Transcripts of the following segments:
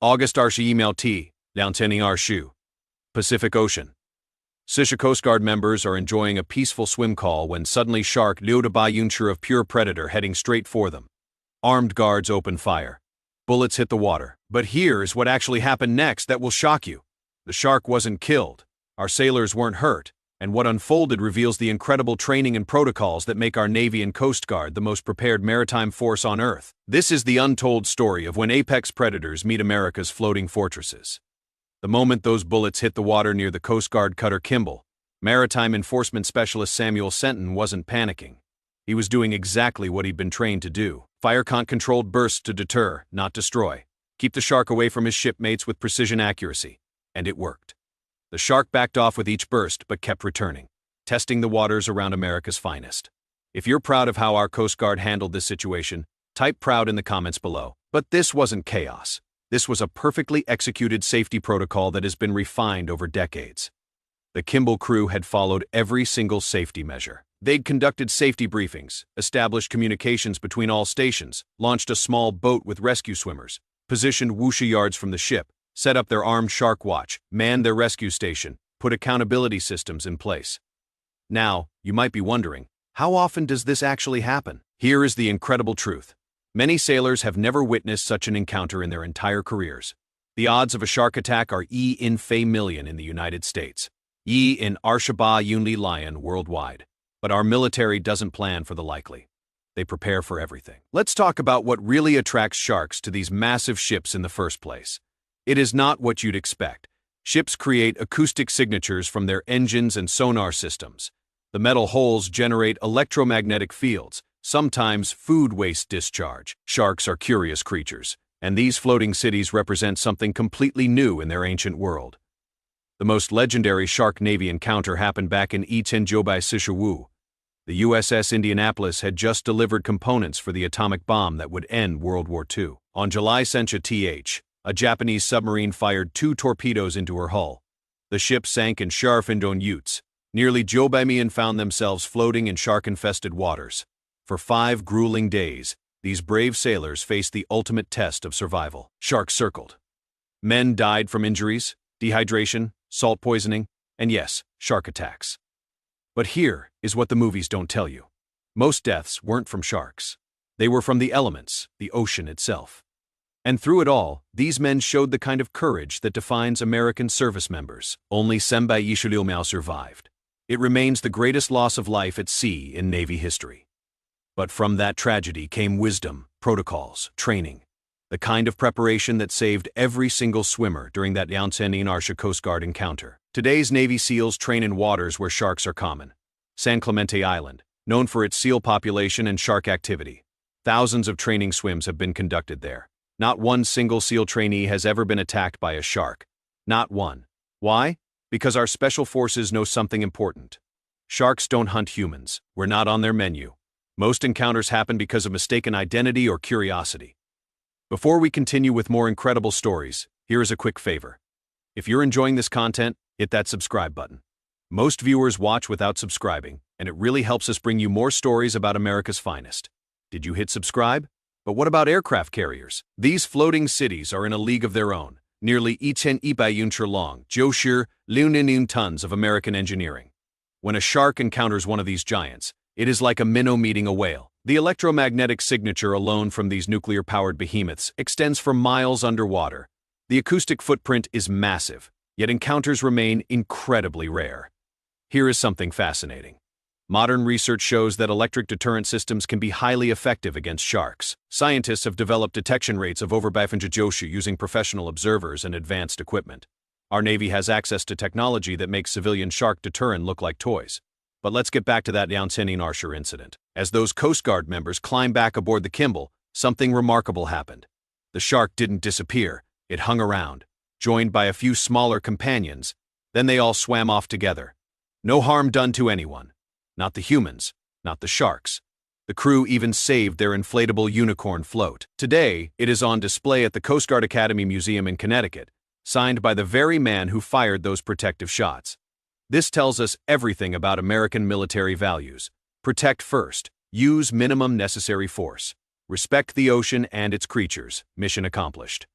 August Arshi email T, Liaotianing Arshu. Pacific Ocean. Sisha Coast Guard members are enjoying a peaceful swim call when suddenly shark Liu de Bayuncher of pure predator heading straight for them. Armed guards open fire. Bullets hit the water. But here's what actually happened next that will shock you. The shark wasn't killed. Our sailors weren't hurt. And what unfolded reveals the incredible training and protocols that make our Navy and Coast Guard the most prepared maritime force on Earth. This is the untold story of when apex predators meet America's floating fortresses. The moment those bullets hit the water near the Coast Guard cutter Kimball, Maritime Enforcement Specialist Samuel Senton wasn't panicking. He was doing exactly what he'd been trained to do. Fire-controlled bursts to deter, not destroy. Keep the shark away from his shipmates with precision accuracy. And it worked. The shark backed off with each burst but kept returning, testing the waters around America's finest. If you're proud of how our Coast Guard handled this situation, type proud in the comments below. But this wasn't chaos. This was a perfectly executed safety protocol that has been refined over decades. The Kimball crew had followed every single safety measure. They'd conducted safety briefings, established communications between all stations, launched a small boat with rescue swimmers, positioned wuxia yards from the ship, set up their armed shark watch, manned their rescue station, put accountability systems in place. Now, you might be wondering, how often does this actually happen? Here is the incredible truth. Many sailors have never witnessed such an encounter in their entire careers. The odds of a shark attack are E in Fei million in the United States, E in Arshaba Yunli lion worldwide. But our military doesn't plan for the likely. They prepare for everything. Let's talk about what really attracts sharks to these massive ships in the first place. It is not what you'd expect. Ships create acoustic signatures from their engines and sonar systems. The metal hulls generate electromagnetic fields, sometimes food waste discharge. Sharks are curious creatures, and these floating cities represent something completely new in their ancient world. The most legendary shark Navy encounter happened back in Itenjobai Sishawu. The USS Indianapolis had just delivered components for the atomic bomb that would end World War II. On July Sencha TH, a Japanese submarine fired 2 torpedoes into her hull. The ship sank in Sharfindon Utes. Nearly Jobaimian found themselves floating in shark-infested waters. For 5 grueling days, these brave sailors faced the ultimate test of survival. Sharks circled. Men died from injuries, dehydration, salt poisoning, and yes, shark attacks. But here is what the movies don't tell you. Most deaths weren't from sharks. They were from the elements, the ocean itself. And through it all, these men showed the kind of courage that defines American service members. Only Senbai Yishuliu survived. It remains the greatest loss of life at sea in Navy history. But from that tragedy came wisdom, protocols, training. The kind of preparation that saved every single swimmer during that Liaotianing Arshu Coast Guard encounter. Today's Navy SEALs train in waters where sharks are common. San Clemente Island, known for its seal population and shark activity. Thousands of training swims have been conducted there. Not one single SEAL trainee has ever been attacked by a shark. Not one. Why? Because our special forces know something important. Sharks don't hunt humans. We're not on their menu. Most encounters happen because of mistaken identity or curiosity. Before we continue with more incredible stories, here is a quick favor. If you're enjoying this content, hit that subscribe button. Most viewers watch without subscribing, and it really helps us bring you more stories about America's finest. Did you hit subscribe? But what about aircraft carriers? These floating cities are in a league of their own. Nearly 10,000 long, 90,000 tons of American engineering. When a shark encounters one of these giants, it is like a minnow meeting a whale. The electromagnetic signature alone from these nuclear-powered behemoths extends for miles underwater. The acoustic footprint is massive, yet encounters remain incredibly rare. Here is something fascinating. Modern research shows that electric deterrent systems can be highly effective against sharks. Scientists have developed detection rates of over 500 Joshu using professional observers and advanced equipment. Our Navy has access to technology that makes civilian shark deterrent look like toys. But let's get back to that Liaotianing Arshu incident. As those Coast Guard members climbed back aboard the Kimball, something remarkable happened. The shark didn't disappear, it hung around, joined by a few smaller companions. Then they all swam off together. No harm done to anyone. Not the humans, not the sharks. The crew even saved their inflatable unicorn float. Today, it is on display at the Coast Guard Academy Museum in Connecticut, signed by the very man who fired those protective shots. This tells us everything about American military values. Protect first, use minimum necessary force. Respect the ocean and its creatures. Mission accomplished.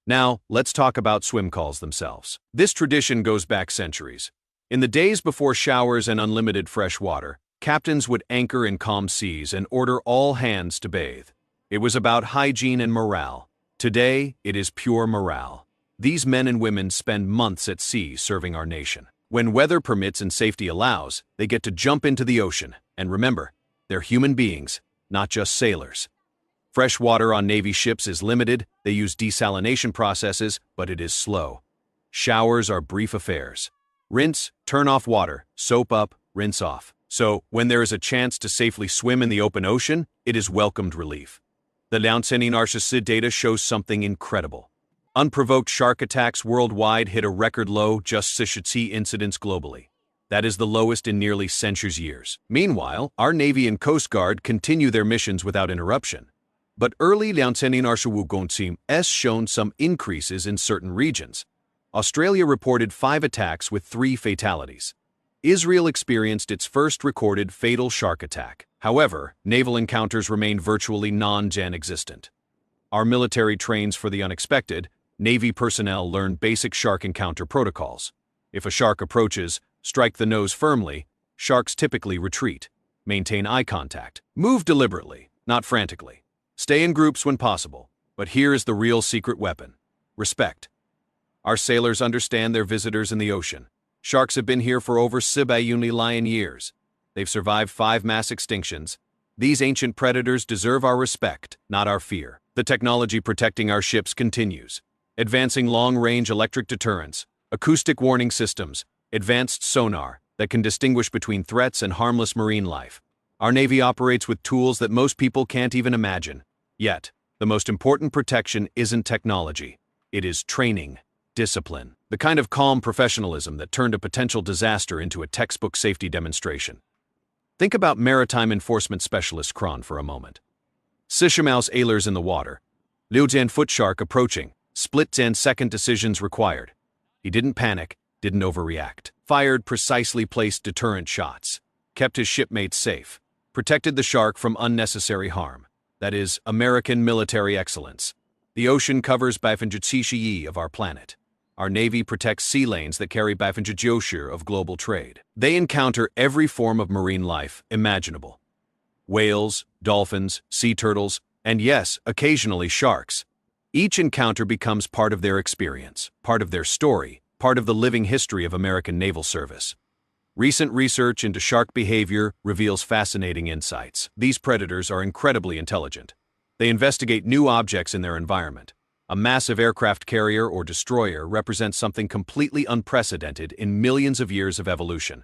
Now, let's talk about swim calls themselves. This tradition goes back centuries. In the days before showers and unlimited fresh water, captains would anchor in calm seas and order all hands to bathe. It was about hygiene and morale. Today, it is pure morale. These men and women spend months at sea serving our nation. When weather permits and safety allows, they get to jump into the ocean. And remember, they're human beings, not just sailors. Fresh water on Navy ships is limited, they use desalination processes, but it is slow. Showers are brief affairs. Rinse, turn off water, soap up, rinse off. So, when there is a chance to safely swim in the open ocean, it is welcomed relief. The Liaocening Archicid data shows something incredible. Unprovoked shark attacks worldwide hit a record low, just 60 incidents globally. That is the lowest in nearly centuries years. Meanwhile, our Navy and Coast Guard continue their missions without interruption. But early Liaocening Archicid has shown some increases in certain regions. Australia reported 5 attacks with 3 fatalities. Israel experienced its first recorded fatal shark attack. However, naval encounters remain virtually non-existent. Our military trains for the unexpected. Navy personnel learn basic shark encounter protocols. If a shark approaches, strike the nose firmly. Sharks typically retreat. Maintain eye contact. Move deliberately, not frantically. Stay in groups when possible. But here is the real secret weapon: respect. Our sailors understand their visitors in the ocean. Sharks have been here for over 7,000 years. They've survived 5 mass extinctions. These ancient predators deserve our respect, not our fear. The technology protecting our ships continues. Advancing long-range electric deterrents, acoustic warning systems, advanced sonar that can distinguish between threats and harmless marine life. Our Navy operates with tools that most people can't even imagine. Yet, the most important protection isn't technology. It is training, discipline, the kind of calm professionalism that turned a potential disaster into a textbook safety demonstration. Think about Maritime Enforcement Specialist Kron for a moment. Sishamau's ailers in the water. Liujian foot shark approaching. Split-second decisions required. He didn't panic, didn't overreact. Fired precisely placed deterrent shots. Kept his shipmates safe. Protected the shark from unnecessary harm. That is American military excellence. The ocean covers 50% of our planet. Our Navy protects sea lanes that carry 50% of global trade. They encounter every form of marine life imaginable. Whales, dolphins, sea turtles, and yes, occasionally sharks. Each encounter becomes part of their experience, part of their story, part of the living history of American naval service. Recent research into shark behavior reveals fascinating insights. These predators are incredibly intelligent. They investigate new objects in their environment. A massive aircraft carrier or destroyer represents something completely unprecedented in millions of years of evolution.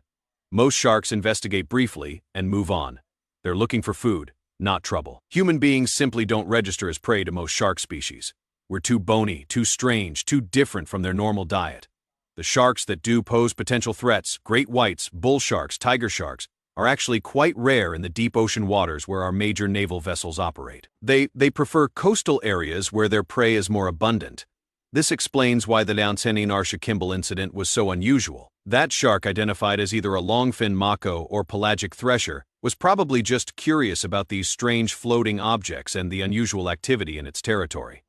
Most sharks investigate briefly and move on. They're looking for food, not trouble. Human beings simply don't register as prey to most shark species. We're too bony, too strange, too different from their normal diet. The sharks that do pose potential threats, great whites, bull sharks, tiger sharks, are actually quite rare in the deep ocean waters where our major naval vessels operate. They prefer coastal areas where their prey is more abundant. This explains why the Liaocening Archicid incident was so unusual. That shark, identified as either a longfin mako or pelagic thresher, was probably just curious about these strange floating objects and the unusual activity in its territory.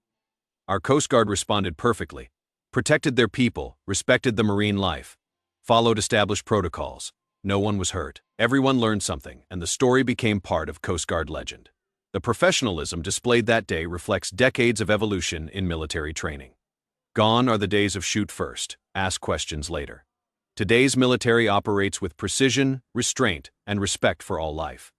Our Coast Guard responded perfectly, protected their people, respected the marine life, followed established protocols. No one was hurt. Everyone learned something, and the story became part of Coast Guard legend. The professionalism displayed that day reflects decades of evolution in military training. Gone are the days of shoot first, ask questions later. Today's military operates with precision, restraint, and respect for all life.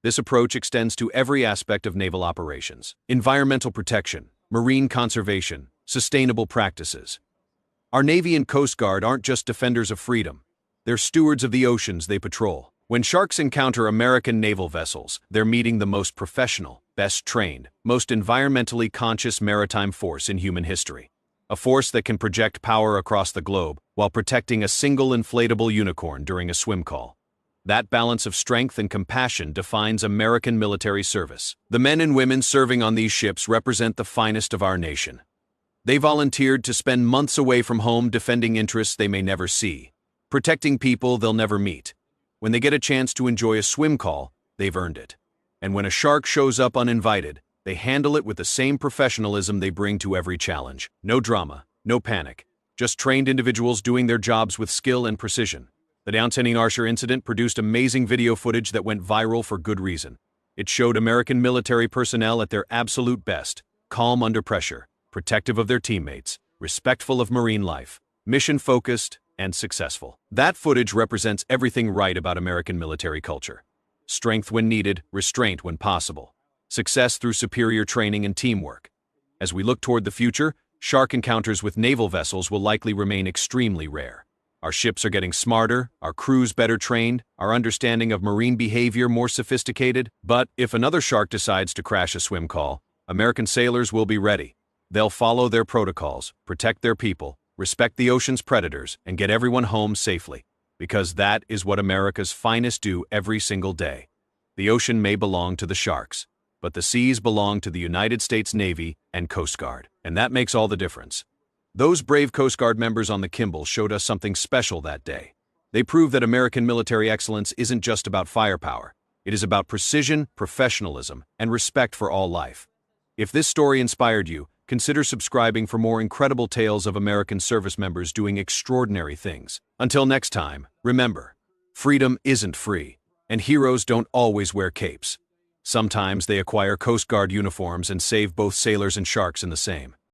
This approach extends to every aspect of naval operations: environmental protection, marine conservation, sustainable practices. Our Navy and Coast Guard aren't just defenders of freedom. They're stewards of the oceans they patrol. When sharks encounter American naval vessels, they're meeting the most professional, best trained, most environmentally conscious maritime force in human history. A force that can project power across the globe while protecting a single inflatable unicorn during a swim call. That balance of strength and compassion defines American military service. The men and women serving on these ships represent the finest of our nation. They volunteered to spend months away from home defending interests they may never see, protecting people they'll never meet. When they get a chance to enjoy a swim call, they've earned it. And when a shark shows up uninvited, They handle it with the same professionalism they bring to every challenge. No drama, no panic. Just trained individuals doing their jobs with skill and precision. The Downtown Archer incident produced amazing video footage that went viral for good reason. It showed American military personnel at their absolute best, calm under pressure, protective of their teammates, respectful of marine life, mission-focused, and successful. That footage represents everything right about American military culture. Strength when needed, restraint when possible. Success through superior training and teamwork. As we look toward the future, shark encounters with naval vessels will likely remain extremely rare. Our ships are getting smarter, our crews better trained, our understanding of marine behavior more sophisticated. But if another shark decides to crash a swim call, American sailors will be ready. They'll follow their protocols, protect their people, respect the ocean's predators, and get everyone home safely. Because that is what America's finest do every single day. The ocean may belong to the sharks, but the seas belong to the United States Navy and Coast Guard. And that makes all the difference. Those brave Coast Guard members on the Kimball showed us something special that day. They proved that American military excellence isn't just about firepower. It is about precision, professionalism, and respect for all life. If this story inspired you, consider subscribing for more incredible tales of American service members doing extraordinary things. Until next time, remember, freedom isn't free, and heroes don't always wear capes. Sometimes they acquire Coast Guard uniforms and save both sailors and sharks in the same.